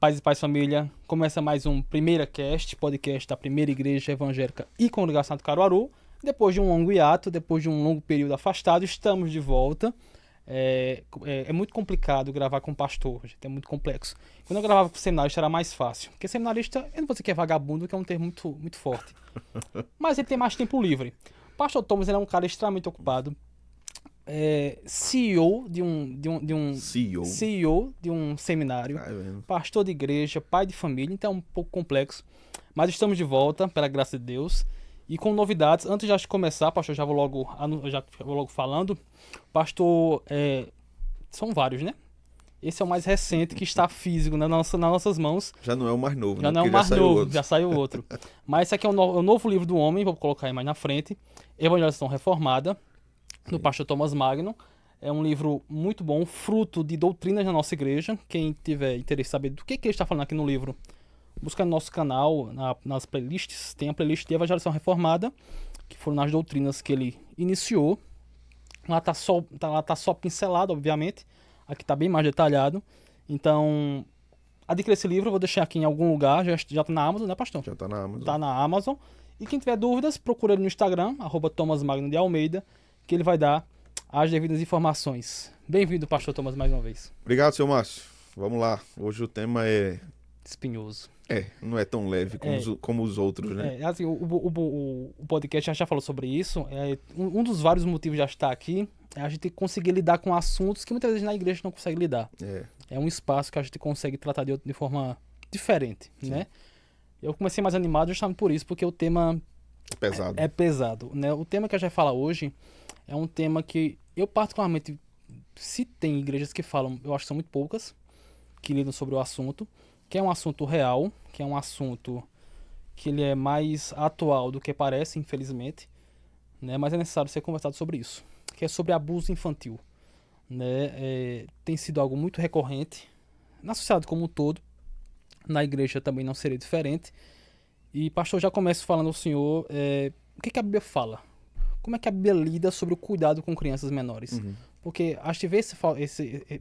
paz e paz família, começa mais um Primeira Cast, podcast da Primeira Igreja Evangélica e Congregação do Caruaru. Depois de um longo hiato, depois de um longo período afastado, estamos de volta. É muito complicado gravar com pastor, gente, é muito complexo. Quando eu gravava com seminarista era mais fácil, porque seminarista, eu não vou dizer que é vagabundo, que é um termo muito forte, mas ele tem mais tempo livre. O pastor Thomas ele é um cara extremamente ocupado, CEO CEO de um seminário, pastor de igreja, pai de família, então é um pouco complexo. Mas estamos de volta, pela graça de Deus, e com novidades. Antes de começar, pastor, já vou logo falando. Pastor, são vários, né? Esse é o mais recente que está físico nas nossas mãos. Já não é o mais novo, já né? não é o mais novo, já saiu outro. Mas esse aqui é o novo livro do homem, vou colocar aí mais na frente. Evangelização Reformada, do pastor Thomas Magno. É um livro muito bom, fruto de doutrinas da nossa igreja. Quem tiver interesse em saber do que ele está falando aqui no livro, busca no nosso canal, nas playlists. Tem a playlist de Evangelização Reformada, que foram nas doutrinas que ele iniciou. Lá tá só pincelado, obviamente. Aqui tá bem mais detalhado. Então, adquira esse livro, eu vou deixar aqui em algum lugar. Já tá na Amazon, né, pastor? Já tá na Amazon. Tá na Amazon. E quem tiver dúvidas, procura ele no Instagram, @ThomasMagnoDeAlmeida, que ele vai dar as devidas informações. Bem-vindo, pastor Thomas, mais uma vez. Obrigado, seu Márcio. Vamos lá. Hoje o tema é... espinhoso. Não é tão leve como os outros, né? Assim, o podcast já falou sobre isso. Um dos vários motivos de já estar aqui é a gente conseguir lidar com assuntos que muitas vezes na igreja não consegue lidar. É um espaço que a gente consegue tratar de forma diferente, né? Eu comecei mais animado justamente por isso, porque o tema é pesado, né? O tema que a gente vai falar hoje é um tema que eu particularmente, se tem igrejas que falam, eu acho que são muito poucas, que lidam sobre o assunto, que é um assunto real, que é um assunto que ele é mais atual do que parece, infelizmente, né? Mas é necessário ser conversado sobre isso, que é sobre abuso infantil, né? Tem sido algo muito recorrente na sociedade como um todo, na igreja também não seria diferente. E pastor, já começo falando ao senhor, o que a Bíblia fala? Como é que a Bíblia lida sobre o cuidado com crianças menores? Porque a gente vê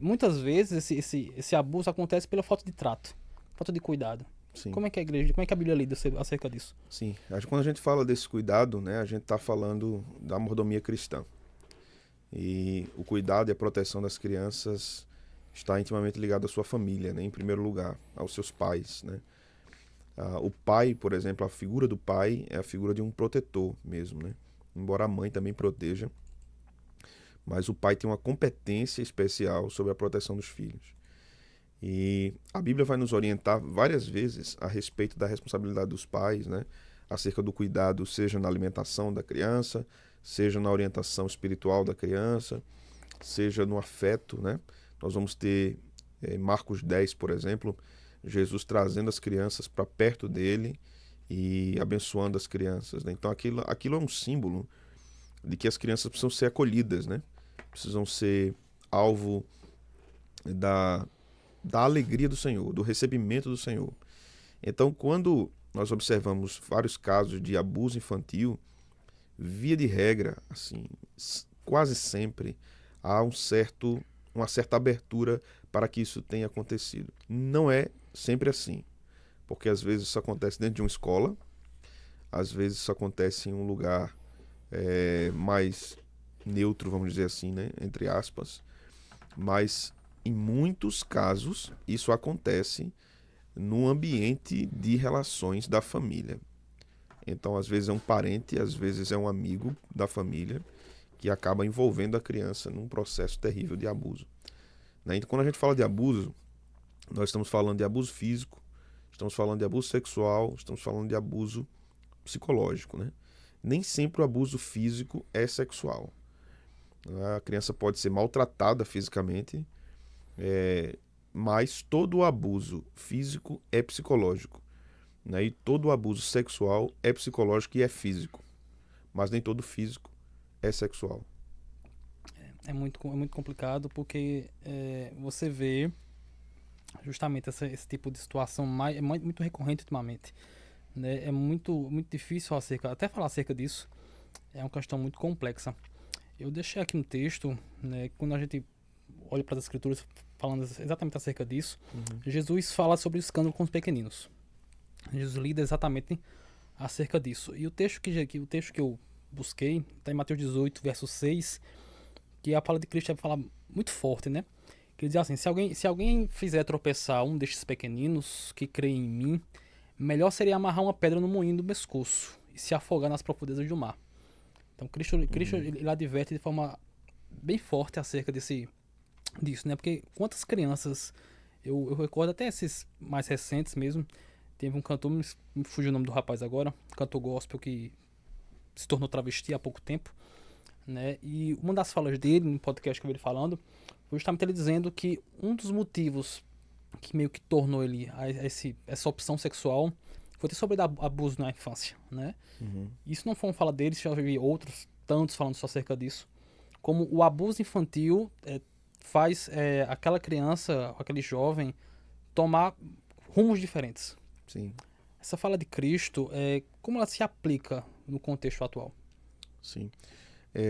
muitas vezes esse abuso acontece pela falta de trato, falta de cuidado. Sim. Como é que a Bíblia lida acerca disso? Sim, quando a gente fala desse cuidado, né, a gente está falando da mordomia cristã. E o cuidado e a proteção das crianças está intimamente ligado à sua família, né, em primeiro lugar, aos seus pais, né? O pai, por exemplo, a figura do pai é a figura de um protetor mesmo, né? Embora a mãe também proteja, mas o pai tem uma competência especial sobre a proteção dos filhos. E a Bíblia vai nos orientar várias vezes a respeito da responsabilidade dos pais, né? Acerca do cuidado, seja na alimentação da criança, seja na orientação espiritual da criança, seja no afeto, né? Nós vamos ter Marcos 10, por exemplo, Jesus trazendo as crianças para perto dele e abençoando as crianças, né? Então aquilo é um símbolo de que as crianças precisam ser acolhidas, né? Precisam ser alvo da alegria do Senhor, do recebimento do Senhor. Então, quando nós observamos vários casos de abuso infantil, via de regra, assim, quase sempre há uma certa abertura para que isso tenha acontecido. Não é sempre assim, porque às vezes isso acontece dentro de uma escola, às vezes isso acontece em um lugar mais neutro, vamos dizer assim, né, entre aspas, mas em muitos casos isso acontece no ambiente de relações da família. Então, às vezes é um parente, às vezes é um amigo da família que acaba envolvendo a criança num processo terrível de abuso, né? Então, quando a gente fala de abuso, nós estamos falando de abuso físico, estamos falando de abuso sexual, estamos falando de abuso psicológico, né? Nem sempre o abuso físico é sexual. A criança pode ser maltratada fisicamente, mas todo o abuso físico é psicológico, né? E todo o abuso sexual é psicológico e é físico, mas nem todo físico é sexual. É muito complicado porque você vê justamente esse tipo de situação muito recorrente ultimamente, né? É muito difícil até falar acerca disso, é uma questão muito complexa. Eu deixei aqui um texto, né, quando a gente olho para as escrituras falando exatamente acerca disso, Jesus fala sobre o escândalo com os pequeninos. Jesus lida exatamente acerca disso. E o texto que eu busquei está em Mateus 18, verso 6, que a palavra de Cristo vai falar muito forte, né? Que ele diz assim: se alguém fizer tropeçar um destes pequeninos que crê em mim, melhor seria amarrar uma pedra no moinho do pescoço e se afogar nas profundezas do mar. Então Cristo ele adverte de forma bem forte acerca disso, né? Porque quantas crianças, eu recordo até esses mais recentes mesmo, teve um cantor, me fugiu o nome do rapaz agora, cantor gospel que se tornou travesti há pouco tempo, né? E uma das falas dele, no podcast que eu vi ele falando, foi justamente ele dizendo que um dos motivos que meio que tornou ele essa opção sexual foi ter sofrido abuso na infância, né? Isso não foi uma fala dele, já vi outros tantos falando só acerca disso. Como o abuso infantil faz aquela criança, aquele jovem, tomar rumos diferentes. Sim. Essa fala de Cristo, como ela se aplica no contexto atual? Sim.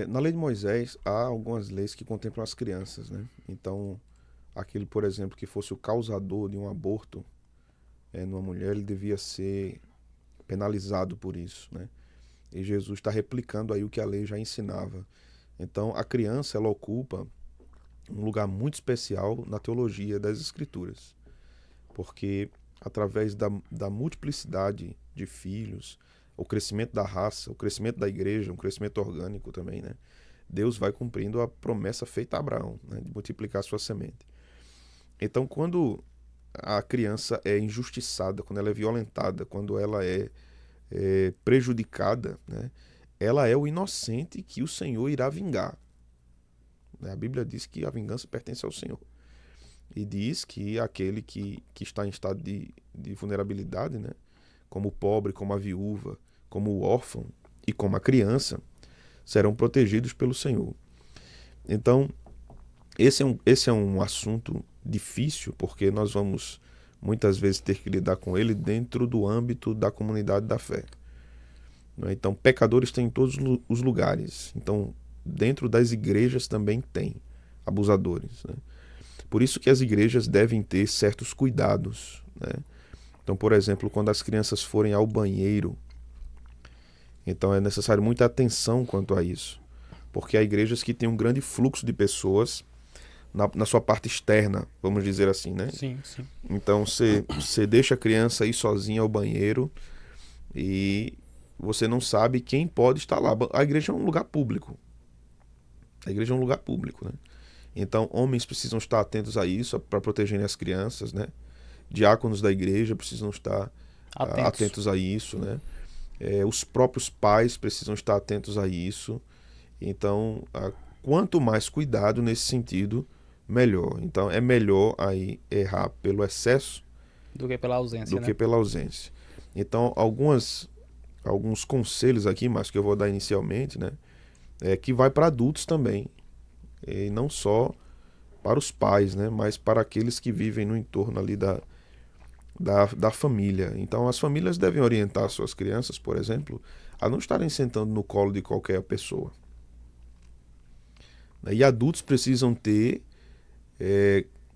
Na lei de Moisés, há algumas leis que contemplam as crianças, né? Então, aquele, por exemplo, que fosse o causador de um aborto numa mulher, ele devia ser penalizado por isso, né? E Jesus está replicando aí o que a lei já ensinava. Então, a criança, ela ocupa um lugar muito especial na teologia das Escrituras, porque através da multiplicidade de filhos, o crescimento da raça, o crescimento da igreja, um crescimento orgânico também, né? Deus vai cumprindo a promessa feita a Abraão, né? De multiplicar a sua semente. Então, quando a criança é injustiçada, quando ela é violentada, quando ela é prejudicada, né? Ela é o inocente que o Senhor irá vingar. A Bíblia diz que a vingança pertence ao Senhor. E diz que aquele que está em estado de vulnerabilidade, né? Como o pobre, como a viúva, como o órfão e como a criança, serão protegidos pelo Senhor. Então, esse é um assunto difícil, porque nós vamos muitas vezes ter que lidar com ele dentro do âmbito da comunidade da fé. Então, pecadores tem em todos os lugares. Então, dentro das igrejas também tem abusadores, né? Por isso que as igrejas devem ter certos cuidados, né? Então, por exemplo, quando as crianças forem ao banheiro, então é necessário muita atenção quanto a isso, porque há igrejas que têm um grande fluxo de pessoas na sua parte externa, vamos dizer assim, né? Sim, sim. Então, você deixa a criança ir sozinha ao banheiro e você não sabe quem pode estar lá. A igreja é um lugar público. A igreja é um lugar público, né? Então, homens precisam estar atentos a isso, para protegerem as crianças, né? Diáconos da igreja precisam estar atentos a isso, né? Os próprios pais precisam estar atentos a isso. Então, quanto mais cuidado nesse sentido, melhor. Então, é melhor aí errar pelo excesso do que pela ausência, que pela ausência. Então, alguns conselhos aqui, mas que eu vou dar inicialmente, né? Que vai para adultos também. E não só para os pais, né? Mas para aqueles que vivem no entorno ali da família. Então, as famílias devem orientar suas crianças, por exemplo, a não estarem sentando no colo de qualquer pessoa. E adultos precisam ter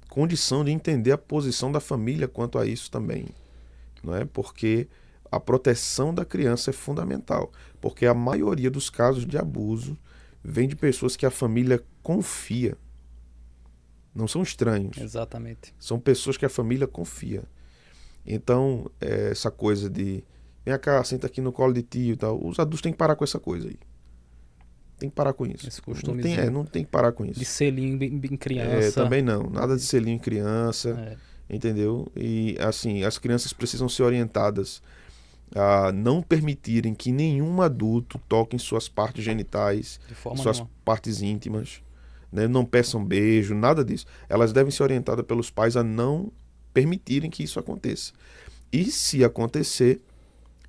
condição de entender a posição da família quanto a isso também, não é? Porque a proteção da criança é fundamental, porque a maioria dos casos de abuso vem de pessoas que a família confia. Não são estranhos. Exatamente. São pessoas que a família confia. Então, essa coisa de vem cá, senta aqui no colo de tio e tal, os adultos têm que parar com essa coisa aí. Tem que parar com isso. Esse costume não tem que parar com isso. De selinho em criança. Também não. Nada de selinho em criança. Entendeu? E assim, as crianças precisam ser orientadas a não permitirem que nenhum adulto toque em suas partes genitais, suas partes íntimas, né? Não peçam beijo, nada disso. Elas devem ser orientadas pelos pais a não permitirem que isso aconteça. E se acontecer,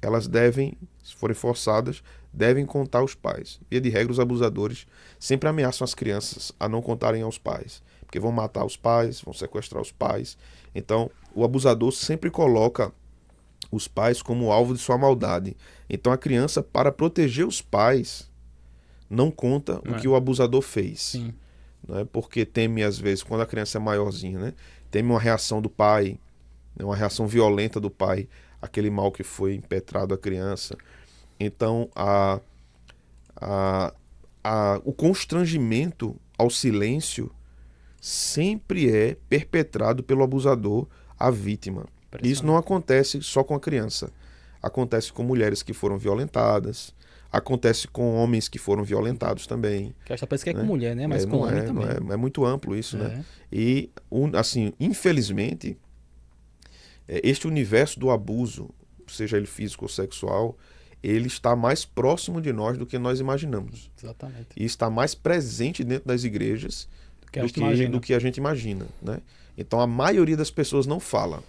elas devem, se forem forçadas, devem contar aos pais. Via de regra, os abusadores sempre ameaçam as crianças a não contarem aos pais, porque vão matar os pais, vão sequestrar os pais. Então, o abusador sempre coloca os pais como alvo de sua maldade. Então, a criança, para proteger os pais, não conta o que o abusador fez. Sim. né? Porque teme, às vezes, quando a criança é maiorzinha, né? Teme uma reação do pai, né? Uma reação violenta do pai, aquele mal que foi impetrado à criança. Então, o constrangimento ao silêncio sempre é perpetrado pelo abusador à vítima. Isso não acontece só com a criança. Acontece com mulheres que foram violentadas, acontece com homens que foram violentados também. Que acho que parece que é com mulher, né? Mas com homem também. É muito amplo isso, né? E, assim, infelizmente, este universo do abuso, seja ele físico ou sexual, ele está mais próximo de nós do que nós imaginamos. Exatamente. E está mais presente dentro das igrejas do que a gente imagina, né? Então a maioria das pessoas não fala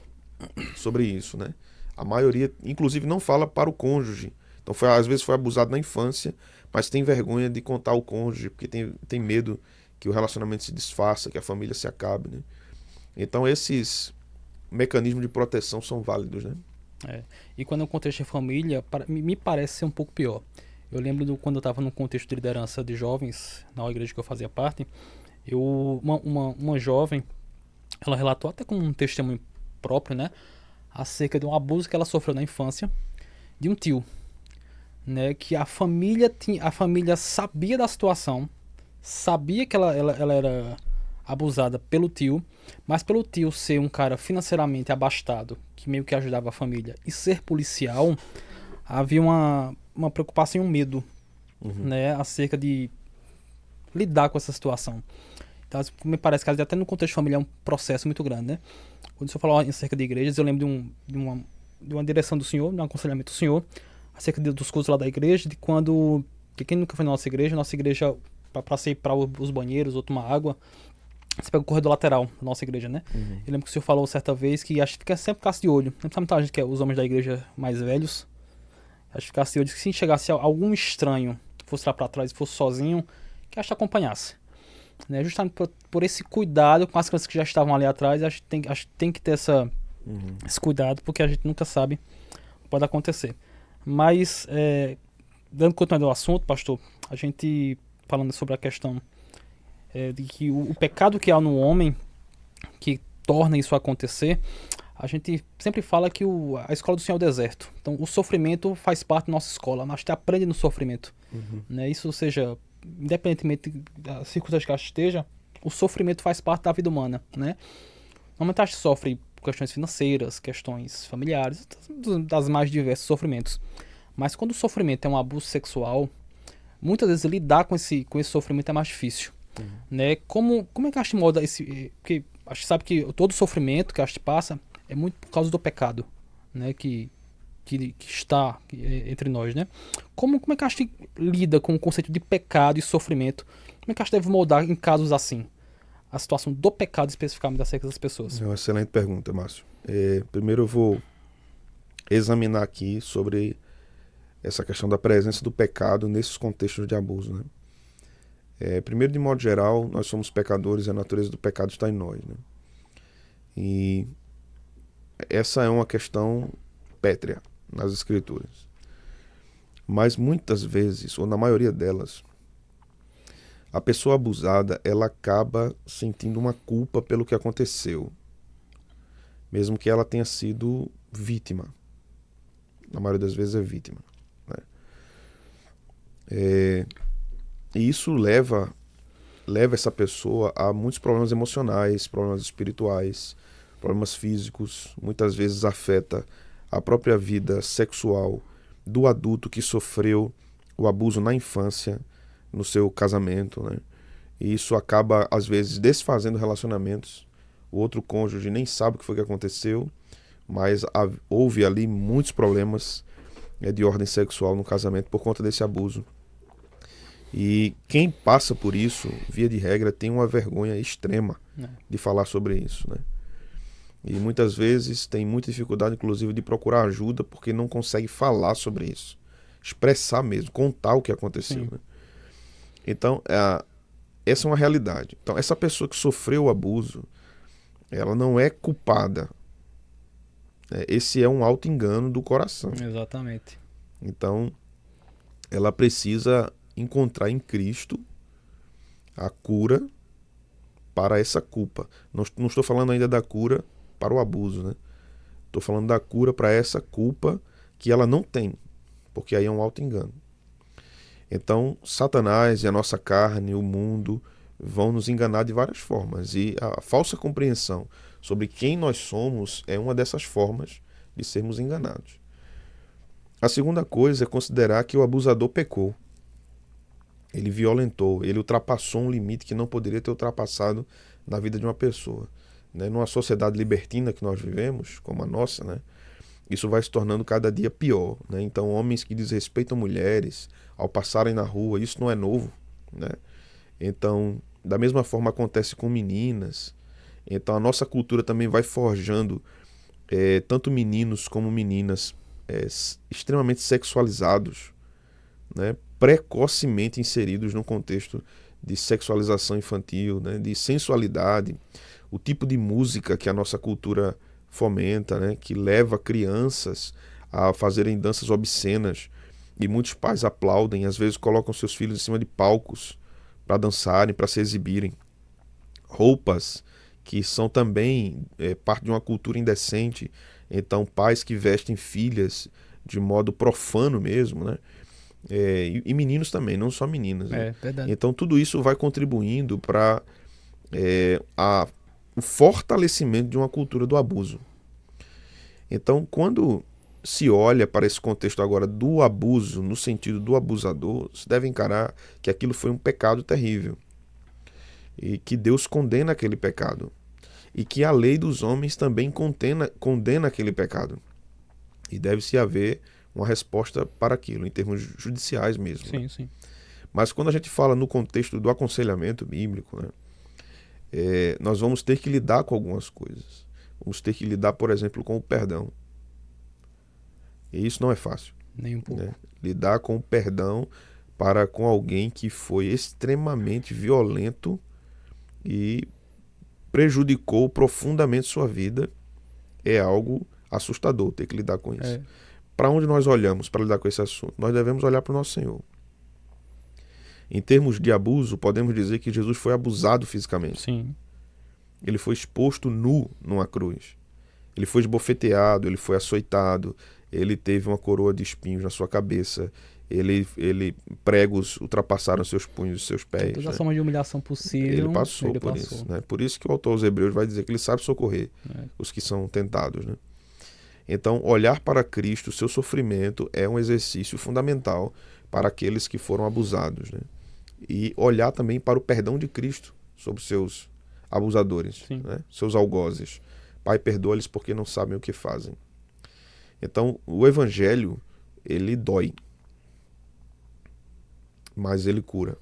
sobre isso, né? A maioria, inclusive, não fala para o cônjuge. Então às vezes foi abusado na infância, mas tem vergonha de contar ao cônjuge, porque tem medo que o relacionamento se desfaça, que a família se acabe, né? Então esses mecanismos de proteção são válidos, né? E quando é um contexto de família, me parece ser um pouco pior. Eu lembro quando eu estava num contexto de liderança de jovens, na igreja que eu fazia parte, uma jovem, ela relatou até com um testemunho próprio, né, acerca de um abuso que ela sofreu na infância de um tio, né, que a família sabia da situação, sabia que ela era abusada pelo tio, mas pelo tio ser um cara financeiramente abastado, que meio que ajudava a família, e ser policial, havia uma preocupação e um medo, né, acerca de lidar com essa situação. Então, me parece que até no contexto familiar é um processo muito grande, né? Quando o senhor falou acerca de igrejas, eu lembro de uma direção do senhor, de um aconselhamento do senhor, acerca dos cursos lá da igreja, de quando, que quem nunca foi na nossa igreja, para sair para os banheiros ou tomar água, você pega o corredor lateral da nossa igreja, né? Eu lembro que o senhor falou certa vez que acho que fica sempre ficasse de olho. Não muita gente que é os homens da igreja mais velhos. Acho que ficasse de olho que se chegasse algum estranho que fosse lá para trás e fosse sozinho, que acho que acompanhasse. Né? Justamente por esse cuidado com as crianças que já estavam ali atrás, acho que tem que ter esse cuidado, porque a gente nunca sabe o que pode acontecer. Mas, dando continuidade ao assunto, pastor, a gente falando sobre a questão de que o pecado que há no homem que torna isso acontecer, a gente sempre fala que a escola do Senhor é o deserto. Então, o sofrimento faz parte da nossa escola. Nós aprendemos no sofrimento. Né? Isso seja, independentemente da circunstância que a gente esteja, o sofrimento faz parte da vida humana. Né? Normalmente a gente sofre questões financeiras, questões familiares, das mais diversos sofrimentos. Mas quando o sofrimento é um abuso sexual, muitas vezes lidar com esse sofrimento é mais difícil. Né? Como é que a gente molda esse... Porque a gente sabe que todo sofrimento que a gente passa é muito por causa do pecado, né? que está entre nós, né? Como é que a gente lida com o conceito de pecado e sofrimento? Como é que a gente deve moldar em casos assim? A situação do pecado especificamente acerca das pessoas. É uma excelente pergunta, Márcio. Primeiro eu vou examinar aqui sobre essa questão da presença do pecado nesses contextos de abuso, né? Primeiro, de modo geral, nós somos pecadores e a natureza do pecado está em nós, né? E essa é uma questão pétrea nas Escrituras. Mas muitas vezes, ou na maioria delas, a pessoa abusada, ela acaba sentindo uma culpa pelo que aconteceu, mesmo que ela tenha sido vítima. Na maioria das vezes é vítima, né? E isso leva essa pessoa a muitos problemas emocionais, problemas espirituais, problemas físicos. Muitas vezes afeta a própria vida sexual do adulto que sofreu o abuso na infância, no seu casamento, né? E isso acaba, às vezes, desfazendo relacionamentos. O outro cônjuge nem sabe o que foi que aconteceu, mas houve ali muitos problemas de ordem sexual no casamento por conta desse abuso. E quem passa por isso, via de regra, tem uma vergonha extrema de falar sobre isso, né? E muitas vezes tem muita dificuldade, inclusive, de procurar ajuda porque não consegue falar sobre isso. Expressar mesmo, contar o que aconteceu, né? Então, essa é uma realidade. Então, essa pessoa que sofreu o abuso, ela não é culpada. Esse é um auto-engano do coração. Exatamente. Então, ela precisa encontrar em Cristo a cura para essa culpa. Não estou falando ainda da cura para o abuso, né? Estou falando da cura para essa culpa que ela não tem, porque aí é um auto-engano. Então, Satanás e a nossa carne, o mundo, vão nos enganar de várias formas. E a falsa compreensão sobre quem nós somos é uma dessas formas de sermos enganados. A segunda coisa é considerar que o abusador pecou. Ele violentou, ele ultrapassou um limite que não poderia ter ultrapassado na vida de uma pessoa. Né? Numa sociedade libertina que nós vivemos, como a nossa, né? Isso vai se tornando cada dia pior. Né? Então, homens que desrespeitam mulheres ao passarem na rua, isso não é novo. Né? Então, da mesma forma acontece com meninas. Então, a nossa cultura também vai forjando tanto meninos como meninas extremamente sexualizados, né? Precocemente inseridos no contexto de sexualização infantil, né? De sensualidade, o tipo de música que a nossa cultura fomenta, né? Que leva crianças a fazerem danças obscenas, e muitos pais aplaudem, às vezes colocam seus filhos em cima de palcos para dançarem, para se exibirem. Roupas que são também parte de uma cultura indecente, então pais que vestem filhas de modo profano mesmo, né? E meninos também, não só meninas. Né? Verdade. Então tudo isso vai contribuindo para o fortalecimento de uma cultura do abuso. Então, quando se olha para esse contexto agora do abuso, no sentido do abusador, se deve encarar que aquilo foi um pecado terrível e que Deus condena aquele pecado e que a lei dos homens também condena aquele pecado, e deve-se haver uma resposta para aquilo, em termos judiciais mesmo. Sim, né? sim. Mas quando a gente fala no contexto do aconselhamento bíblico, né, nós vamos ter que lidar com algumas coisas. Vamos ter que lidar, por exemplo, com o perdão. E isso não é fácil. Nem um pouco. Né? Lidar com o perdão para com alguém que foi extremamente violento e prejudicou profundamente sua vida é algo assustador, ter que lidar com isso. Para onde nós olhamos para lidar com esse assunto? Nós devemos olhar para o nosso Senhor. Em termos de abuso, podemos dizer que Jesus foi abusado fisicamente. Sim. Ele foi exposto nu numa cruz. Ele foi esbofeteado, ele foi açoitado, ele teve uma coroa de espinhos na sua cabeça, pregos ultrapassaram seus punhos e seus pés. Toda a forma de humilhação possível. Ele passou por isso. Né? Por isso que o autor aos Hebreus vai dizer que ele sabe socorrer os que são tentados. Né? Então, olhar para Cristo, seu sofrimento, é um exercício fundamental para aqueles que foram abusados. Né? E olhar também para o perdão de Cristo sobre seus abusadores, né? Seus algozes. Pai, perdoa-lhes porque não sabem o que fazem. Então, o Evangelho, ele dói, mas ele cura.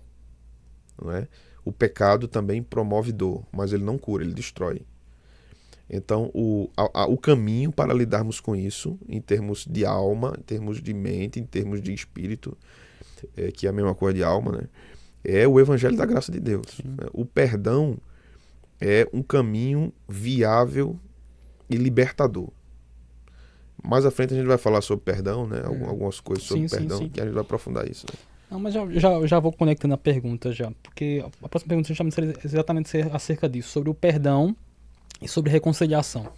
Não é? O pecado também promove dor, mas ele não cura, ele destrói. Então, o caminho para lidarmos com isso, em termos de alma, em termos de mente, em termos de espírito, que é a mesma coisa de alma, né? É o Evangelho da graça de Deus. Né? O perdão é um caminho viável e libertador. Mais à frente a gente vai falar sobre perdão, né? Algumas coisas sobre perdão, que a gente vai aprofundar isso. Né? Não, mas já vou conectando a pergunta já, porque a próxima pergunta seria exatamente acerca disso, sobre o perdão e sobre reconciliação.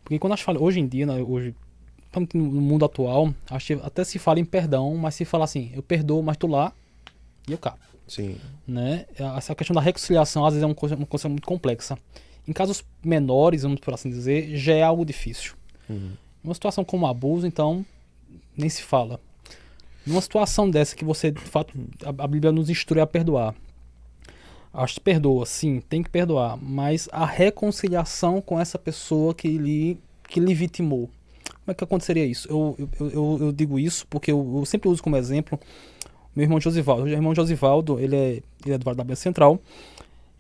Porque quando a gente fala, hoje em dia, né, hoje, no mundo atual, acho que até se fala em perdão, mas se fala assim, eu perdoo, mas tu lá e eu cá. Sim. Né? Essa questão da reconciliação às vezes é uma coisa muito complexa. Em casos menores, vamos por assim dizer, já é algo difícil. Uma situação como abuso, então, nem se fala. Numa situação dessa que você, de fato, a Bíblia nos instrui a perdoar. Acho que perdoa, sim, tem que perdoar, mas a reconciliação com essa pessoa que lhe vitimou. Como é que aconteceria isso? Eu digo isso porque eu sempre uso como exemplo meu irmão Josivaldo. O irmão Josivaldo, ele é do Vale da Bahia Central,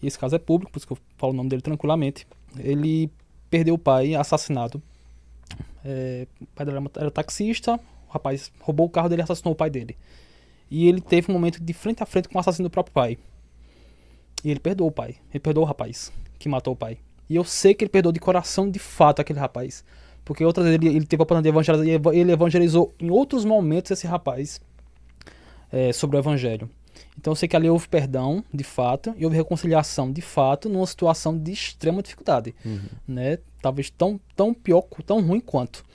e esse caso é público, por isso que eu falo o nome dele tranquilamente. Ele perdeu o pai assassinado. O pai dele era taxista, o rapaz roubou o carro dele e assassinou o pai dele. E ele teve um momento de frente a frente com o assassino do próprio pai. E ele perdoou o pai, ele perdoou o rapaz que matou o pai. E eu sei que ele perdoou de coração de fato aquele rapaz. Porque outras vezes ele teve a oportunidade de evangelizar, e ele evangelizou em outros momentos esse rapaz sobre o evangelho. Então eu sei que ali houve perdão, de fato, e houve reconciliação, de fato, numa situação de extrema dificuldade, né? Talvez tão pior, tão ruim quanto.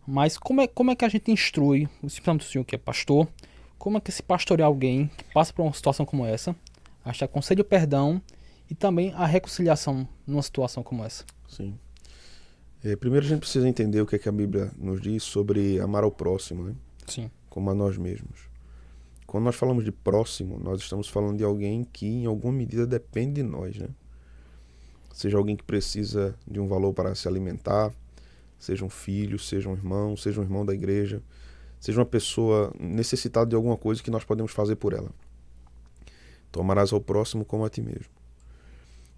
Mas como é que a gente instrui, principalmente o senhor que é pastor, como é que se pastoreia alguém que passa por uma situação como essa, a gente aconselha o perdão e também a reconciliação numa situação como essa? Sim. Primeiro a gente precisa entender o que é que a Bíblia nos diz sobre amar ao próximo, né? Sim. Como a nós mesmos. Quando nós falamos de próximo, nós estamos falando de alguém que em alguma medida depende de nós, né? Seja alguém que precisa de um valor para se alimentar, seja um filho, seja um irmão da igreja, seja uma pessoa necessitada de alguma coisa que nós podemos fazer por ela. Então, amarás ao próximo como a ti mesmo.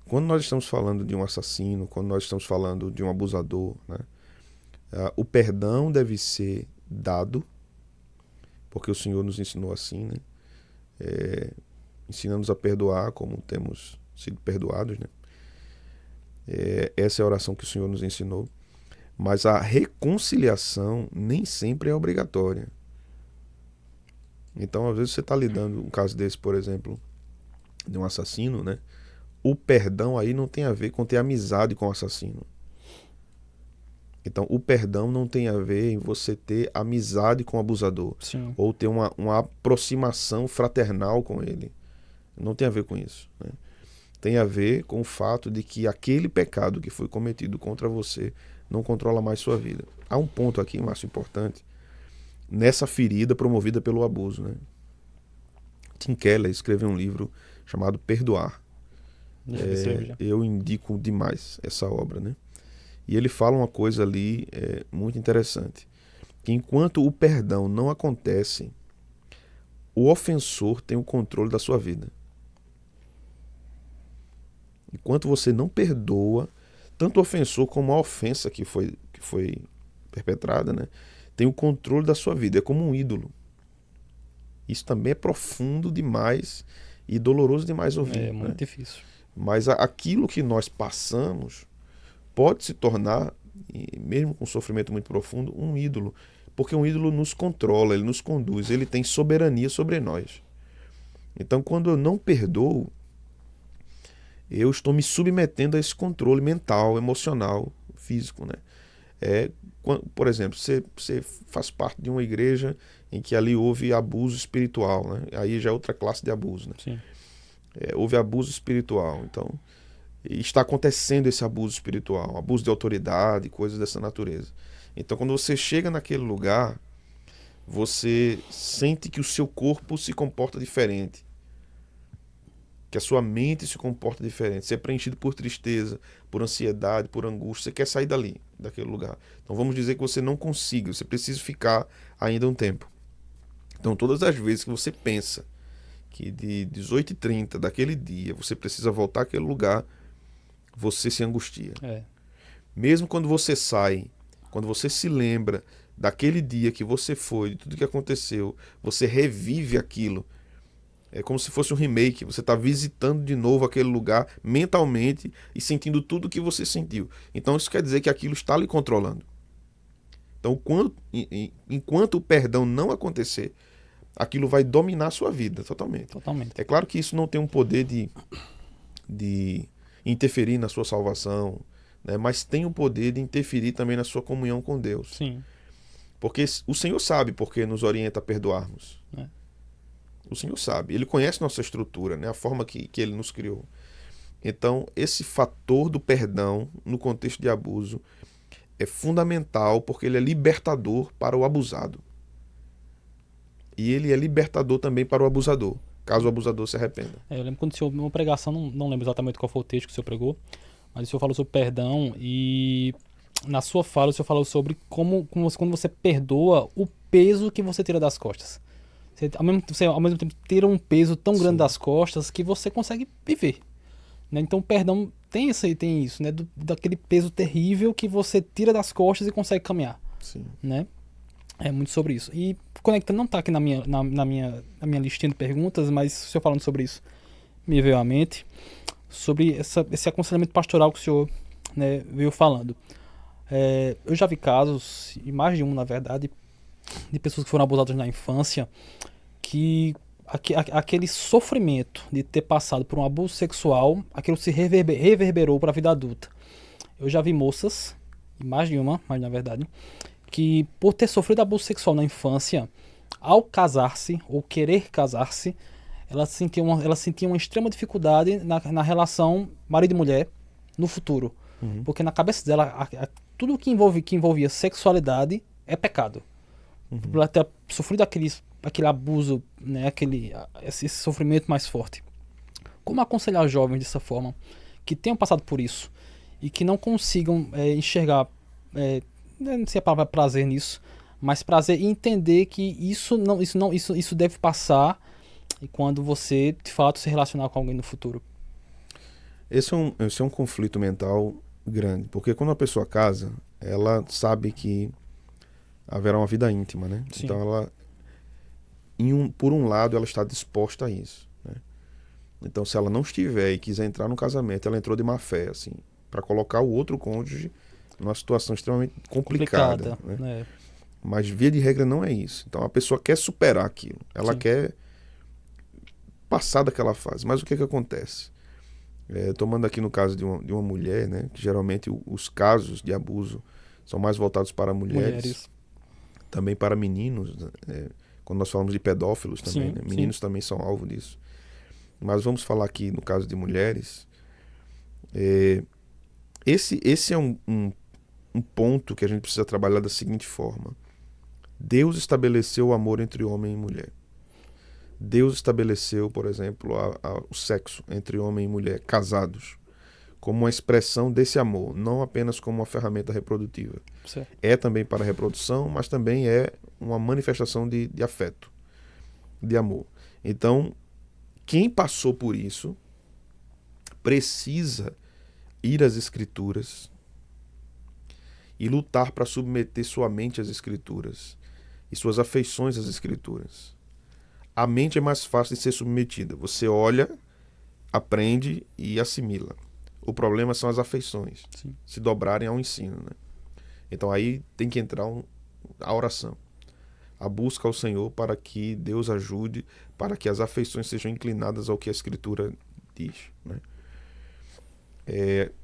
Quando nós estamos falando de um assassino, quando nós estamos falando de um abusador, né, o perdão deve ser dado, porque o Senhor nos ensinou assim, né? Ensina-nos a perdoar como temos sido perdoados, né? Essa é a oração que o Senhor nos ensinou. Mas a reconciliação nem sempre é obrigatória. Então, às vezes você está lidando um caso desse, por exemplo, de um assassino, né? O perdão aí não tem a ver com ter amizade com o assassino. Então, o perdão não tem a ver em você ter amizade com o abusador. Sim. Ou ter uma aproximação fraternal com ele. Não tem a ver com isso, né? Tem a ver com o fato de que aquele pecado que foi cometido contra você não controla mais sua vida. Há um ponto aqui, Márcio, importante, nessa ferida promovida pelo abuso, né? Tim Keller escreveu um livro chamado Perdoar. Eu indico demais essa obra, né? E ele fala uma coisa ali muito interessante, que enquanto o perdão não acontece, o ofensor tem o controle da sua vida. Enquanto você não perdoa, tanto o ofensor como a ofensa que foi perpetrada, né, tem o controle da sua vida. É como um ídolo. Isso também é profundo demais e doloroso demais ouvir. É muito né? difícil. Mas aquilo que nós passamos pode se tornar, mesmo com sofrimento muito profundo, um ídolo. Porque um ídolo nos controla, ele nos conduz, ele tem soberania sobre nós. Então, quando eu não perdoo, eu estou me submetendo a esse controle mental, emocional, físico, né? Por exemplo, você faz parte de uma igreja em que ali houve abuso espiritual, né? Aí já é outra classe de abuso, né? Sim. Houve abuso espiritual, então está acontecendo esse abuso espiritual, abuso de autoridade, coisas dessa natureza. Então, quando você chega naquele lugar, você sente que o seu corpo se comporta diferente, que a sua mente se comporta diferente. Você é preenchido por tristeza, por ansiedade, por angústia. Você quer sair daquele lugar. Então vamos dizer que você não consiga, você precisa ficar ainda um tempo. Então todas as vezes que você pensa que de 18h30 daquele dia você precisa voltar àquele lugar, você se angustia. Mesmo quando você sai, quando você se lembra daquele dia que você foi, de tudo que aconteceu, você revive aquilo. É como se fosse um remake, você está visitando de novo aquele lugar mentalmente e sentindo tudo o que você sentiu. Então isso quer dizer que aquilo está lhe controlando. Então enquanto o perdão não acontecer, aquilo vai dominar a sua vida totalmente. É claro que isso não tem um poder de interferir na sua salvação, né? Mas tem o poder de interferir também na sua comunhão com Deus. Sim. Porque o Senhor sabe porque nos orienta a perdoarmos. O Senhor sabe, Ele conhece nossa estrutura, né? A forma que Ele nos criou. Então, esse fator do perdão no contexto de abuso é fundamental porque ele é libertador para o abusado. E ele é libertador também para o abusador, caso o abusador se arrependa. Eu lembro quando o senhor, numa pregação, não lembro exatamente qual foi o texto que o senhor pregou, mas o senhor falou sobre perdão e na sua fala o senhor falou sobre como quando você perdoa o peso que você tira das costas. Você, ao mesmo tempo, tira um peso tão grande das costas que você consegue viver. Né? Então, o perdão tem isso, né? Daquele peso terrível que você tira das costas e consegue caminhar. Sim. Né? É muito sobre isso. E conectando, não está aqui na minha listinha de perguntas, mas o senhor falando sobre isso me veio à mente, sobre esse aconselhamento pastoral que o senhor, né, veio falando. Eu já vi casos, e mais de um, na verdade, de pessoas que foram abusadas na infância, que aquele sofrimento de ter passado por um abuso sexual, aquilo se reverberou para a vida adulta. Eu já vi moças, mais de uma, mas na verdade, que por ter sofrido abuso sexual na infância, ao casar-se ou querer casar-se, ela sentia uma extrema dificuldade na relação marido e mulher no futuro. Porque na cabeça dela, tudo que envolvia sexualidade é pecado. Por ela ter sofrido aquele abuso, né, esse sofrimento mais forte. Como aconselhar jovens dessa forma, que tenham passado por isso e que não consigam enxergar, não sei a palavra prazer nisso, mas prazer em entender que isso deve passar e quando você de fato se relacionar com alguém no futuro? Esse é um conflito mental grande, porque quando a pessoa casa, ela sabe que haverá uma vida íntima, né? Sim. Então ela, por um lado, ela está disposta a isso, né? Então, se ela não estiver e quiser entrar no casamento, ela entrou de má fé, assim, para colocar o outro cônjuge numa situação extremamente complicada, né? É. Mas via de regra não é isso. Então a pessoa quer superar aquilo, ela Sim. quer passar daquela fase. Mas o que acontece? Tomando aqui no caso de uma mulher, né, que geralmente os casos de abuso são mais voltados para mulheres. Também para meninos, né? Quando nós falamos de pedófilos também, Sim, né? Meninos também são alvo disso. Mas vamos falar aqui no caso de mulheres. Esse é um ponto que a gente precisa trabalhar da seguinte forma. Deus estabeleceu o amor entre homem e mulher. Deus estabeleceu, por exemplo, o sexo entre homem e mulher, casados, como uma expressão desse amor, não apenas como uma ferramenta reprodutiva. Certo. É também para a reprodução, mas também é uma manifestação de afeto, de amor. Então, quem passou por isso precisa ir às Escrituras e lutar para submeter sua mente às Escrituras e suas afeições às Escrituras. A mente é mais fácil de ser submetida. Você olha, aprende e assimila. O problema são as afeições, Sim. se dobrarem ao ensino, né? Então aí tem que entrar a oração, a busca ao Senhor para que Deus ajude, para que as afeições sejam inclinadas ao que a Escritura diz, né?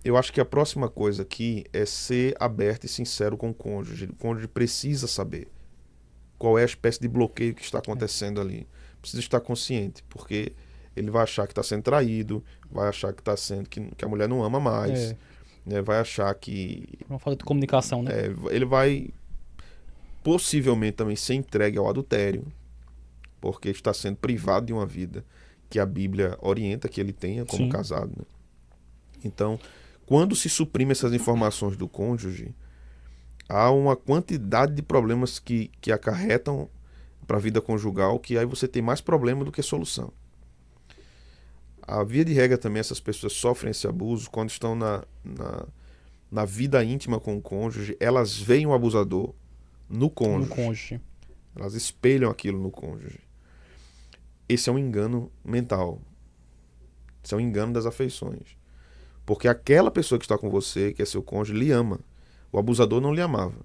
Eu acho que a próxima coisa aqui é ser aberto e sincero com o cônjuge. O cônjuge precisa saber qual é a espécie de bloqueio que está acontecendo ali. Precisa estar consciente, porque ele vai achar que está sendo traído, vai achar que está sendo que a mulher não ama mais, né? Vai achar que Uma falta de comunicação, né? Ele vai possivelmente também ser entregue ao adultério, porque está sendo privado de uma vida que a Bíblia orienta que ele tenha como Sim. casado, né? Então, quando se suprime essas informações do cônjuge, há uma quantidade de problemas que acarretam para a vida conjugal, que aí você tem mais problema do que solução. A via de regra também, essas pessoas sofrem esse abuso quando estão na vida íntima com o cônjuge, elas veem o abusador no cônjuge. Elas espelham aquilo no cônjuge. Esse é um engano mental. Esse é um engano das afeições. Porque aquela pessoa que está com você, que é seu cônjuge, lhe ama. O abusador não lhe amava.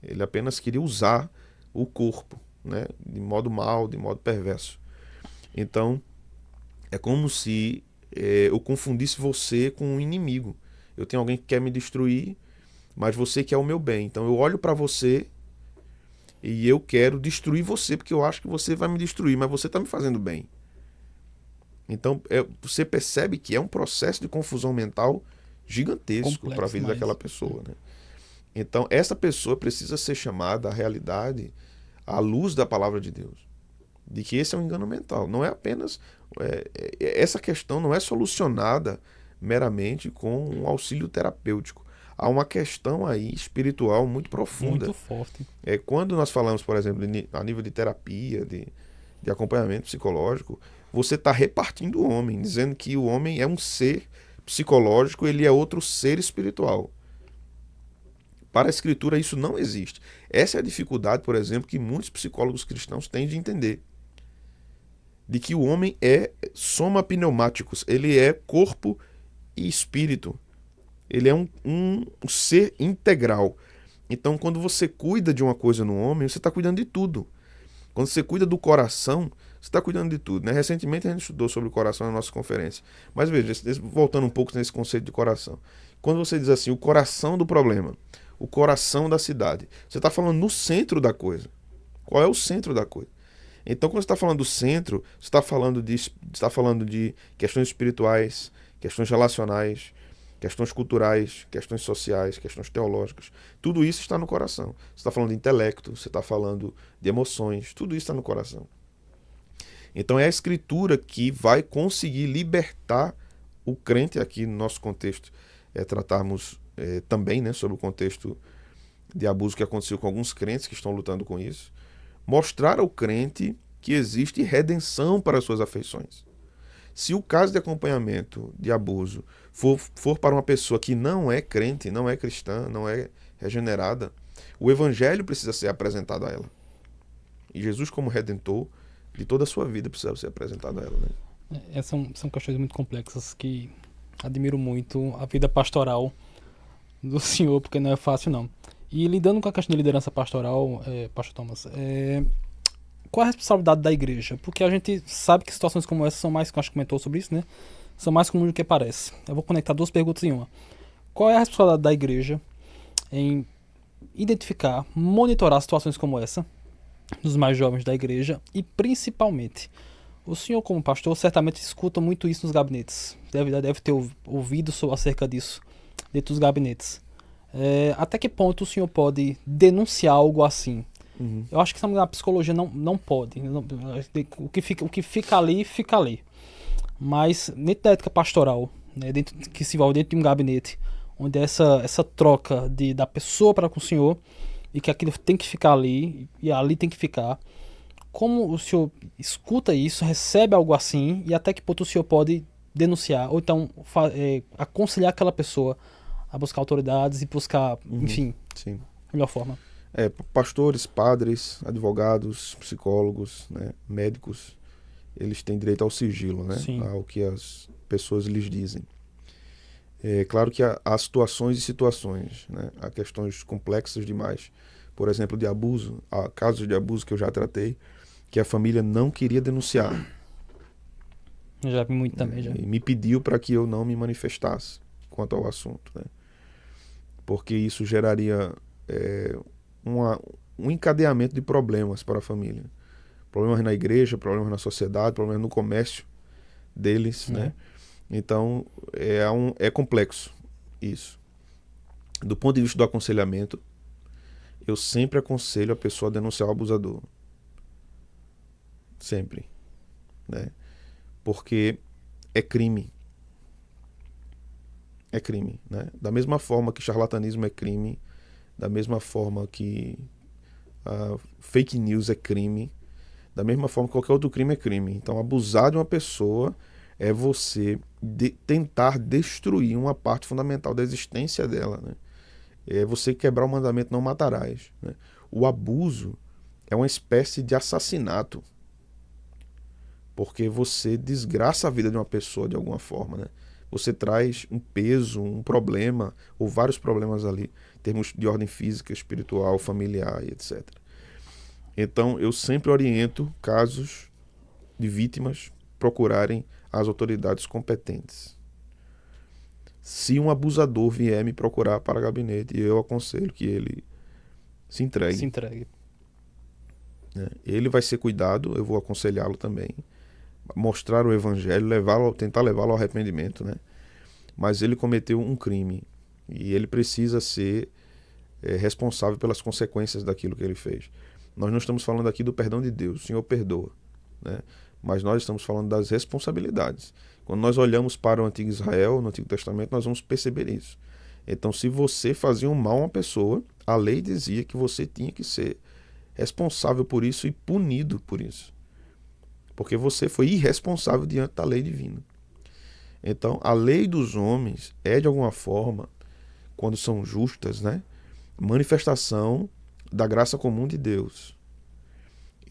Ele apenas queria usar o corpo, né? De modo mal, de modo perverso. Então, é como se eu confundisse você com um inimigo. Eu tenho alguém que quer me destruir, mas você quer o meu bem. Então eu olho para você e eu quero destruir você, porque eu acho que você vai me destruir, mas você está me fazendo bem. Então você percebe que é um processo de confusão mental gigantesco para a vida daquela pessoa, né? Então essa pessoa precisa ser chamada à realidade, à luz da palavra de Deus, de que esse é um engano mental. Não é apenas essa questão não é solucionada meramente com um auxílio terapêutico. Há uma questão aí espiritual muito profunda. Muito forte. Quando nós falamos, por exemplo, a nível de terapia, de acompanhamento psicológico, você está repartindo o homem, dizendo que o homem é um ser psicológico, ele é outro ser espiritual. Para a Escritura isso não existe. Essa é a dificuldade, por exemplo, que muitos psicólogos cristãos têm de entender. De que o homem é soma pneumáticos, ele é corpo e espírito. Ele é um ser integral. Então, quando você cuida de uma coisa no homem, você está cuidando de tudo. Quando você cuida do coração, você está cuidando de tudo, né? Recentemente a gente estudou sobre o coração na nossa conferência. Mas veja, voltando um pouco nesse conceito de coração. Quando você diz assim, o coração do problema, o coração da cidade, você está falando no centro da coisa. Qual é o centro da coisa? Então, quando você está falando do centro, você está falando de questões espirituais, questões relacionais, questões culturais, questões sociais, questões teológicas. Tudo isso está no coração. Você está falando de intelecto, você está falando de emoções, tudo isso está no coração. Então é a Escritura que vai conseguir libertar o crente, aqui no nosso contexto, tratarmos também, né, sobre o contexto de abuso que aconteceu com alguns crentes que estão lutando com isso, mostrar ao crente que existe redenção para as suas afeições. Se o caso de acompanhamento de abuso for para uma pessoa que não é crente, não é cristã, não é regenerada, o evangelho precisa ser apresentado a ela. E Jesus, como redentor de toda a sua vida, precisa ser apresentado a ela, né? São questões muito complexas que admiro muito a vida pastoral do senhor, porque não é fácil, não. E lidando com a questão de liderança pastoral, Pastor Thomas, qual a responsabilidade da igreja? Porque a gente sabe que situações como essa são mais, que a gente comentou sobre isso, né? São mais comuns do que parece. Eu vou conectar duas perguntas em uma. Qual é a responsabilidade da igreja em identificar, monitorar situações como essa, dos mais jovens da igreja, e principalmente, o senhor como pastor certamente escuta muito isso nos gabinetes. Deve ter ouvido acerca disso dentro dos gabinetes. Até que ponto o senhor pode denunciar algo assim? Uhum. Eu acho que a psicologia não pode. O que fica ali, fica ali. Mas dentro da ética pastoral, né, que se envolve dentro de um gabinete, onde essa troca da pessoa para com o senhor, e que aquilo tem que ficar ali, e ali tem que ficar, como o senhor escuta isso, recebe algo assim, e até que ponto o senhor pode denunciar, ou então aconselhar aquela pessoa a buscar autoridades e buscar, enfim, sim, a melhor forma. Pastores, padres, advogados, psicólogos, né, médicos, eles têm direito ao sigilo, né, ao que as pessoas lhes dizem. É claro que há situações e situações, né, há questões complexas demais. Por exemplo, de abuso, há casos de abuso que eu já tratei, que a família não queria denunciar. Já vi muito também, já. E me pediu para que eu não me manifestasse quanto ao assunto, né, porque isso geraria um encadeamento de problemas para a família. Problemas na igreja, problemas na sociedade, problemas no comércio deles, né? Então, é complexo isso. Do ponto de vista do aconselhamento, eu sempre aconselho a pessoa a denunciar o abusador. Sempre. Né? Porque é crime. É crime, né? Da mesma forma que charlatanismo é crime, da mesma forma que fake news é crime, da mesma forma que qualquer outro crime é crime. Então, abusar de uma pessoa é você tentar destruir uma parte fundamental da existência dela, né? É você quebrar o mandamento não matarás, né? O abuso é uma espécie de assassinato, porque você desgraça a vida de uma pessoa de alguma forma, né? Você traz um peso, um problema, ou vários problemas ali, em termos de ordem física, espiritual, familiar e etc. Então, eu sempre oriento casos de vítimas procurarem as autoridades competentes. Se um abusador vier me procurar para gabinete, eu aconselho que ele se entregue. Ele vai ser cuidado, eu vou aconselhá-lo também, mostrar o evangelho, tentar levá-lo ao arrependimento, né? Mas ele cometeu um crime e ele precisa ser responsável pelas consequências daquilo que ele fez. Nós não estamos falando aqui do perdão de Deus, o Senhor perdoa, né? Mas nós estamos falando das responsabilidades. Quando nós olhamos para o Antigo Israel, no Antigo Testamento, nós vamos perceber isso. Então, se você fazia um mal a uma pessoa, a lei dizia que você tinha que ser responsável por isso e punido por isso, porque você foi irresponsável diante da lei divina. Então, a lei dos homens é, de alguma forma, quando são justas, né, manifestação da graça comum de Deus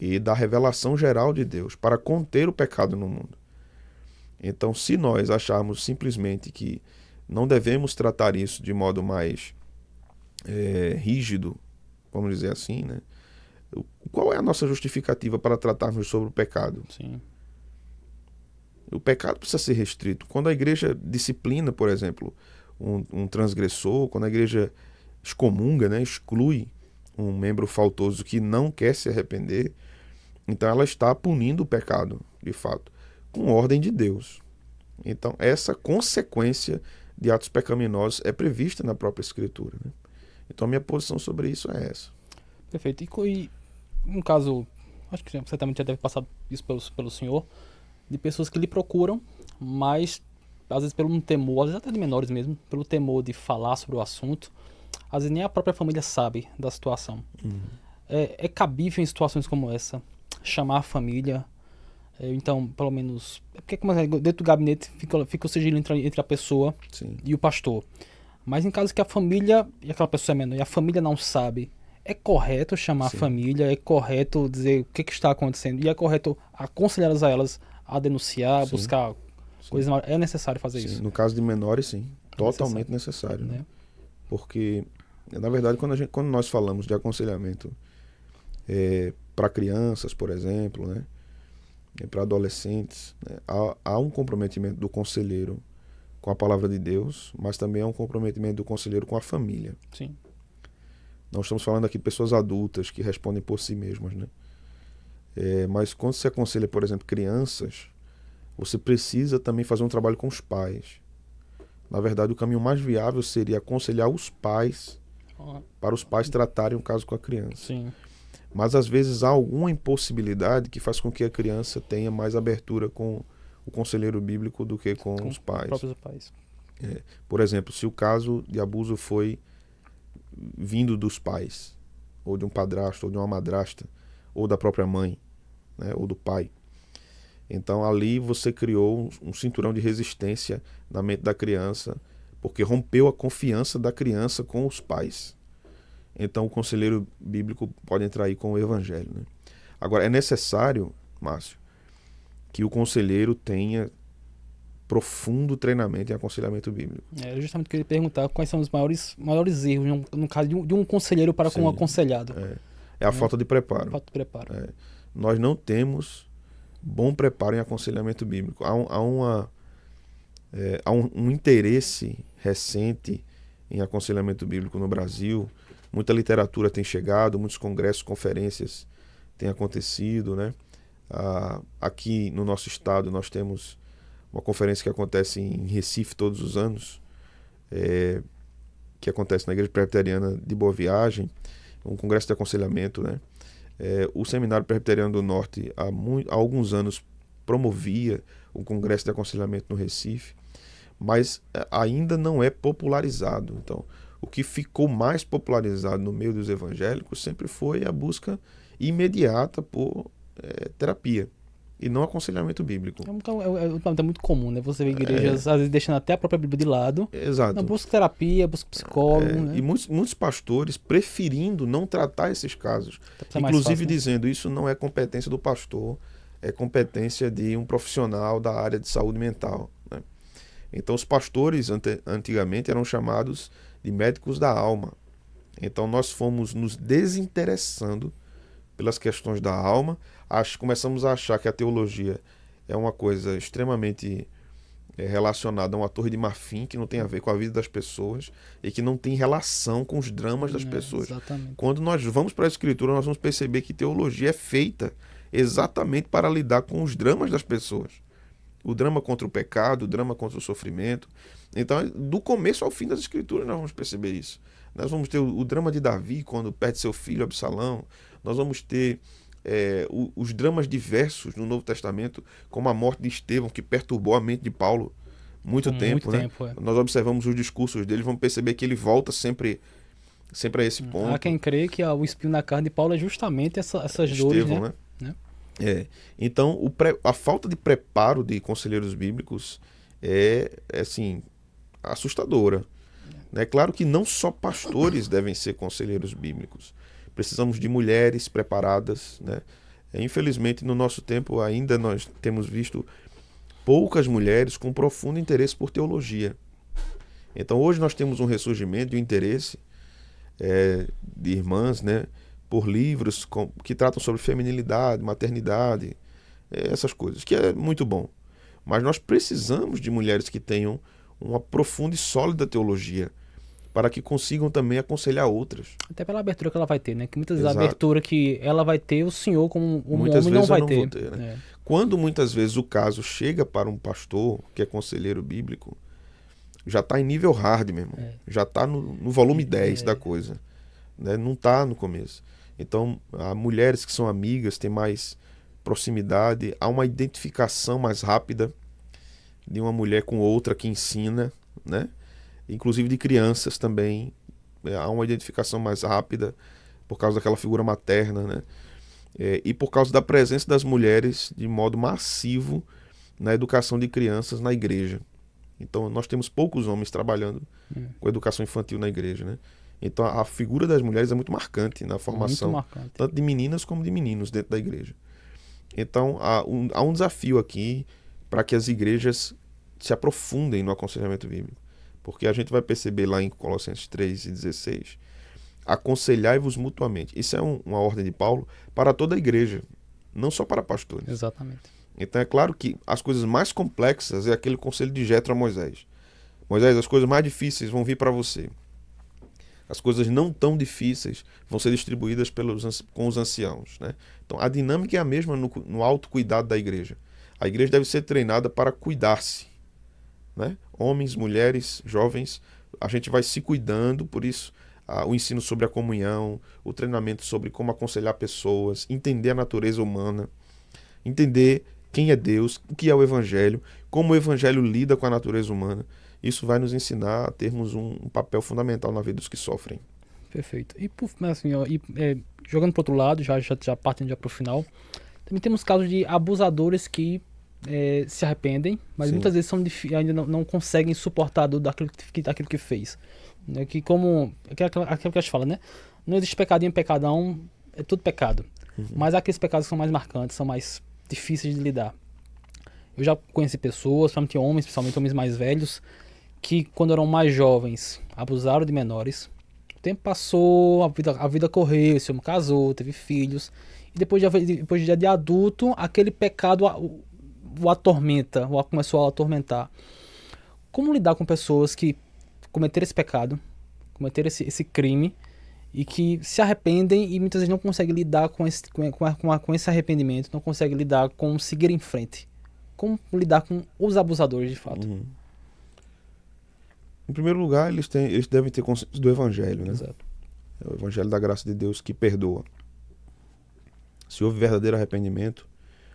e da revelação geral de Deus para conter o pecado no mundo. Então, se nós acharmos simplesmente que não devemos tratar isso de modo mais rígido, vamos dizer assim, né, Qual é a nossa justificativa para tratarmos sobre o pecado? Sim. O pecado precisa ser restrito. Quando a igreja disciplina, por exemplo, um transgressor, quando a igreja excomunga, né, exclui um membro faltoso que não quer se arrepender, então ela está punindo o pecado, de fato, com ordem de Deus. Então essa consequência de atos pecaminosos é prevista na própria Escritura, né? Então a minha posição sobre isso é essa. Perfeito. E um caso, acho que certamente já deve passar isso pelo senhor, de pessoas que lhe procuram, mas às vezes pelo um temor, às vezes até de menores mesmo, pelo temor de falar sobre o assunto, às vezes nem a própria família sabe da situação. É cabível em situações como essa chamar a família, então pelo menos, é porque como dentro do gabinete fica o sigilo entre a pessoa Sim. e o pastor, mas em casos que a família, e aquela pessoa é menor, e a família não sabe, é correto chamar Sim. a família, é correto dizer o que está acontecendo, e é correto aconselhar elas a denunciar, Sim. buscar coisas. É necessário fazer isso. No caso de menores, sim. Totalmente necessário. Né? Porque, na verdade, quando nós falamos de aconselhamento para crianças, por exemplo, né? Para adolescentes, né? Há um comprometimento do conselheiro com a palavra de Deus, mas também há um comprometimento do conselheiro com a família. Sim. Nós estamos falando aqui de pessoas adultas que respondem por si mesmas, né? Mas quando se aconselha, por exemplo, crianças, você precisa também fazer um trabalho com os pais. Na verdade, o caminho mais viável seria aconselhar os pais, para os pais tratarem o caso com a criança. Sim. Mas às vezes há alguma impossibilidade que faz com que a criança tenha mais abertura com o conselheiro bíblico do que com os pais. Próprios pais. Por exemplo, se o caso de abuso foi vindo dos pais, ou de um padrasto, ou de uma madrasta, ou da própria mãe, né, ou do pai. Então ali você criou um cinturão de resistência na mente da criança, porque rompeu a confiança da criança com os pais. Então o conselheiro bíblico pode entrar aí com o evangelho, né? Agora, é necessário, Márcio, que o conselheiro tenha profundo treinamento em aconselhamento bíblico. É justamente o que eu ia perguntar, quais são os maiores erros, no caso de um conselheiro para com um aconselhado. É a falta de preparo. Falta de preparo. Nós não temos bom preparo em aconselhamento bíblico. Há um interesse recente em aconselhamento bíblico no Brasil. Muita literatura tem chegado, muitos congressos, conferências têm acontecido, né? Aqui no nosso estado nós temos uma conferência que acontece em Recife todos os anos, que acontece na Igreja Presbiteriana de Boa Viagem, um congresso de aconselhamento, né? O Seminário Presbiteriano do Norte há alguns anos promovia um congresso de aconselhamento no Recife, mas ainda não é popularizado. Então, o que ficou mais popularizado no meio dos evangélicos sempre foi a busca imediata por terapia e não aconselhamento bíblico. É muito comum, né? Você vê igrejas, às vezes, deixando até a própria Bíblia de lado. Exato. Não, busca terapia, busca psicólogo. Né? E muitos pastores preferindo não tratar esses casos. Inclusive dizendo, isso não é competência do pastor, é competência de um profissional da área de saúde mental. Né? Então, os pastores antigamente eram chamados de médicos da alma. Então, nós fomos nos desinteressando pelas questões da alma, começamos a achar que a teologia é uma coisa extremamente relacionada a uma torre de marfim que não tem a ver com a vida das pessoas e que não tem relação com os dramas das pessoas. Exatamente. Quando nós vamos para a Escritura, nós vamos perceber que teologia é feita exatamente para lidar com os dramas das pessoas. O drama contra o pecado, o drama contra o sofrimento. Então, do começo ao fim das Escrituras, nós vamos perceber isso. Nós vamos ter o drama de Davi, quando perde seu filho Absalão. Nós vamos ter os dramas diversos no Novo Testamento, como a morte de Estevão, que perturbou a mente de Paulo muito tempo. Nós observamos os discursos dele, vamos perceber que ele volta sempre a esse ponto. Há quem crê que o espinho na carne de Paulo é justamente essas dores, Estevão, né? Então, a falta de preparo de conselheiros bíblicos é assim, assustadora. É claro que não só pastores devem ser conselheiros bíblicos. Precisamos de mulheres preparadas, né? Infelizmente, no nosso tempo, ainda nós temos visto poucas mulheres com profundo interesse por teologia. Então, hoje nós temos um ressurgimento de interesse de irmãs, né, por livros que tratam sobre feminilidade, maternidade, essas coisas, que é muito bom. Mas nós precisamos de mulheres que tenham uma profunda e sólida teologia, para que consigam também aconselhar outras. Até pela abertura que ela vai ter, né? Que muitas vezes a abertura que ela vai ter, o senhor como muitas homem vezes não vai eu não ter. Vou ter, né? Quando muitas vezes o caso chega para um pastor, que é conselheiro bíblico, já está em nível hard, meu irmão. Já está no volume 10 da coisa. Né? Não está no começo. Então, há mulheres que são amigas, têm mais proximidade, há uma identificação mais rápida de uma mulher com outra que ensina, né? Inclusive de crianças também, há uma identificação mais rápida por causa daquela figura materna, né? E por causa da presença das mulheres de modo massivo na educação de crianças na igreja. Então nós temos poucos homens trabalhando com educação infantil na igreja, né? Então a figura das mulheres é muito marcante na formação, tanto de meninas como de meninos dentro da igreja. Então há um desafio aqui para que as igrejas se aprofundem no aconselhamento bíblico. Porque a gente vai perceber lá em Colossenses 3:16, aconselhai-vos mutuamente. Isso é uma ordem de Paulo para toda a igreja, não só para pastores. Exatamente. Então é claro que as coisas mais complexas é aquele conselho de Jetro a Moisés. Moisés, as coisas mais difíceis vão vir para você. As coisas não tão difíceis vão ser distribuídas com os anciãos, né? Então a dinâmica é a mesma no autocuidado da igreja. A igreja deve ser treinada para cuidar-se, né? Homens, mulheres, jovens, a gente vai se cuidando, por isso o ensino sobre a comunhão, o treinamento sobre como aconselhar pessoas, entender a natureza humana, entender quem é Deus, o que é o Evangelho, como o Evangelho lida com a natureza humana. Isso vai nos ensinar a termos um papel fundamental na vida dos que sofrem. Perfeito. E assim, ó, jogando para outro lado, já partindo para o final, também temos casos de abusadores que se arrependem, mas muitas vezes ainda não conseguem suportar daquilo que fez. Né? Que como aquilo que a gente fala, né? Não existe pecadinho, pecadão, é tudo pecado. Mas há aqueles pecados que são mais marcantes, são mais difíceis de lidar. Eu já conheci pessoas, principalmente homens mais velhos, que quando eram mais jovens abusaram de menores. O tempo passou, a vida correu, esse homem casou, teve filhos, e depois de adulto, aquele pecado o atormenta, começou a atormentar. Como lidar com pessoas que cometeram esse pecado, cometeram esse crime, e que se arrependem e muitas vezes não conseguem lidar com esse arrependimento, não conseguem lidar com seguir em frente? Como lidar com os abusadores de fato? Em primeiro lugar, eles devem ter consciência do Evangelho, né? Exato. É o Evangelho da graça de Deus que perdoa. Se houve verdadeiro arrependimento,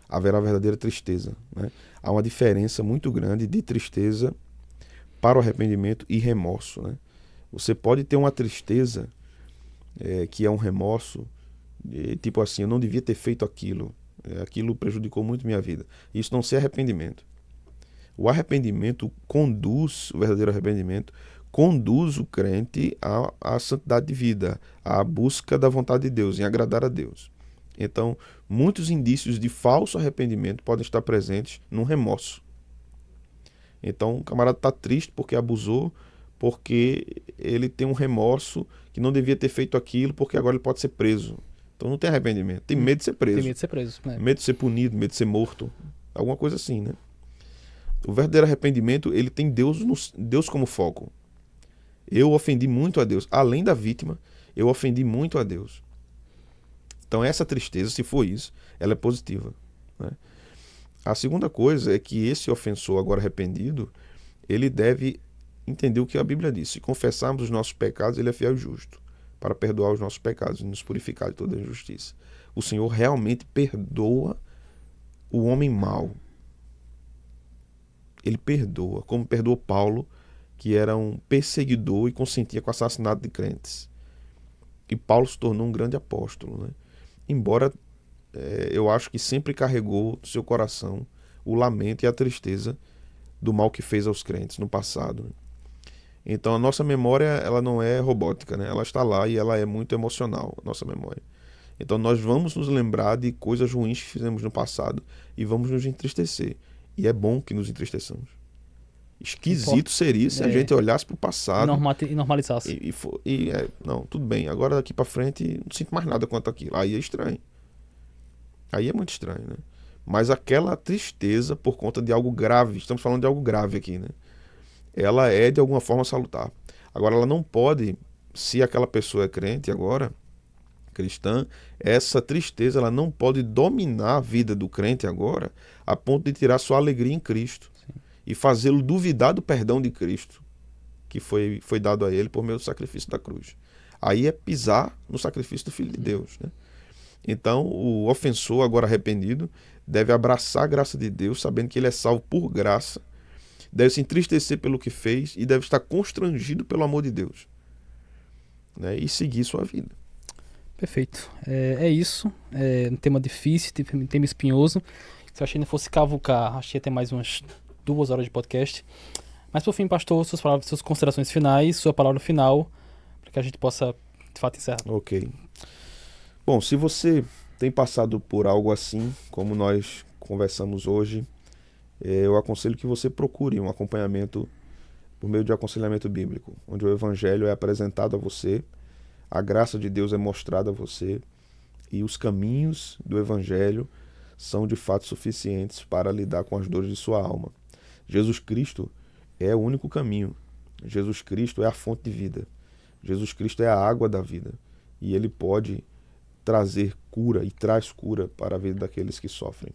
haverá verdadeira tristeza, né? Há uma diferença muito grande de tristeza para o arrependimento e remorso, né? Você pode ter uma tristeza que é um remorso, tipo assim, eu não devia ter feito aquilo, aquilo prejudicou muito minha vida. Isso não ser arrependimento. O arrependimento o verdadeiro arrependimento conduz o crente à santidade de vida, à busca da vontade de Deus, em agradar a Deus. Então, muitos indícios de falso arrependimento podem estar presentes num remorso. Então, o camarada está triste porque abusou, porque ele tem um remorso que não devia ter feito aquilo, porque agora ele pode ser preso. Então não tem arrependimento, tem medo de ser preso. Tem medo de ser preso, né? Medo de ser punido, medo de ser morto, alguma coisa assim, né? O verdadeiro arrependimento, ele tem Deus como foco. Eu ofendi muito a Deus. Além da vítima, eu ofendi muito a Deus. Então essa tristeza, se for isso, ela é positiva, né? A segunda coisa é que esse ofensor agora arrependido, ele deve entender o que a Bíblia diz. Se confessarmos os nossos pecados, ele é fiel e justo para perdoar os nossos pecados e nos purificar de toda injustiça. O Senhor realmente perdoa o homem mau. Ele perdoa, como perdoou Paulo, que era um perseguidor e consentia com o assassinato de crentes. E Paulo se tornou um grande apóstolo, né? Embora eu acho que sempre carregou no seu coração o lamento e a tristeza do mal que fez aos crentes no passado. Então a nossa memória, ela não é robótica, né? Ela está lá e ela é muito emocional, a nossa memória. Então nós vamos nos lembrar de coisas ruins que fizemos no passado e vamos nos entristecer. E é bom que nos entristeçamos. Esquisito seria se a gente olhasse para o passado e normalizasse. Não, tudo bem, agora daqui para frente não sinto mais nada quanto aquilo. Aí é estranho. Aí é muito estranho, né? Mas aquela tristeza por conta de algo grave, estamos falando de algo grave aqui, né? Ela é de alguma forma salutar. Agora, ela não pode, se aquela pessoa é crente agora, cristã, essa tristeza ela não pode dominar a vida do crente agora a ponto de tirar sua alegria em Cristo. Sim. E fazê-lo duvidar do perdão de Cristo que foi dado a ele por meio do sacrifício da cruz. Aí é pisar no sacrifício do Filho de Deus, né? Então, o ofensor, agora arrependido, deve abraçar a graça de Deus, sabendo que ele é salvo por graça, deve se entristecer pelo que fez e deve estar constrangido pelo amor de Deus, né? E seguir sua vida. Perfeito. É isso. É um tema difícil, um tema espinhoso. Se eu achei que não fosse cavucar, achei até mais umas 2 horas de podcast. Mas, por fim, pastor, suas considerações finais, sua palavra final, para que a gente possa, de fato, encerrar. Ok. Bom, se você tem passado por algo assim, como nós conversamos hoje, eu aconselho que você procure um acompanhamento por meio de aconselhamento bíblico, onde o evangelho é apresentado a você, a graça de Deus é mostrada a você e os caminhos do evangelho são de fato suficientes para lidar com as dores de sua alma. Jesus Cristo é o único caminho. Jesus Cristo é a fonte de vida. Jesus Cristo é a água da vida. E ele pode trazer cura e traz cura para a vida daqueles que sofrem.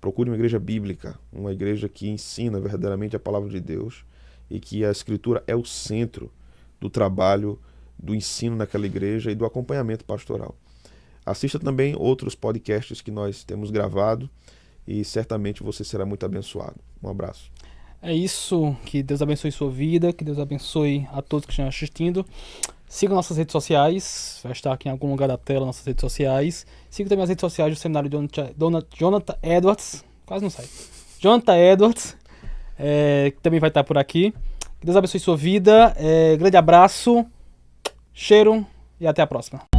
Procure uma igreja bíblica, uma igreja que ensina verdadeiramente a palavra de Deus e que a Escritura é o centro do trabalho, do ensino naquela igreja e do acompanhamento pastoral. Assista também outros podcasts que nós temos gravado e certamente você será muito abençoado. Um abraço. É isso, que Deus abençoe sua vida, que Deus abençoe a todos que estão assistindo. Siga nossas redes sociais, vai estar aqui em algum lugar da tela nossas redes sociais. Siga também as redes sociais do Seminário Jonathan Edwards, quase não sai. Jonathan Edwards, que também vai estar por aqui. Que Deus abençoe sua vida, grande abraço, cheiro e até a próxima.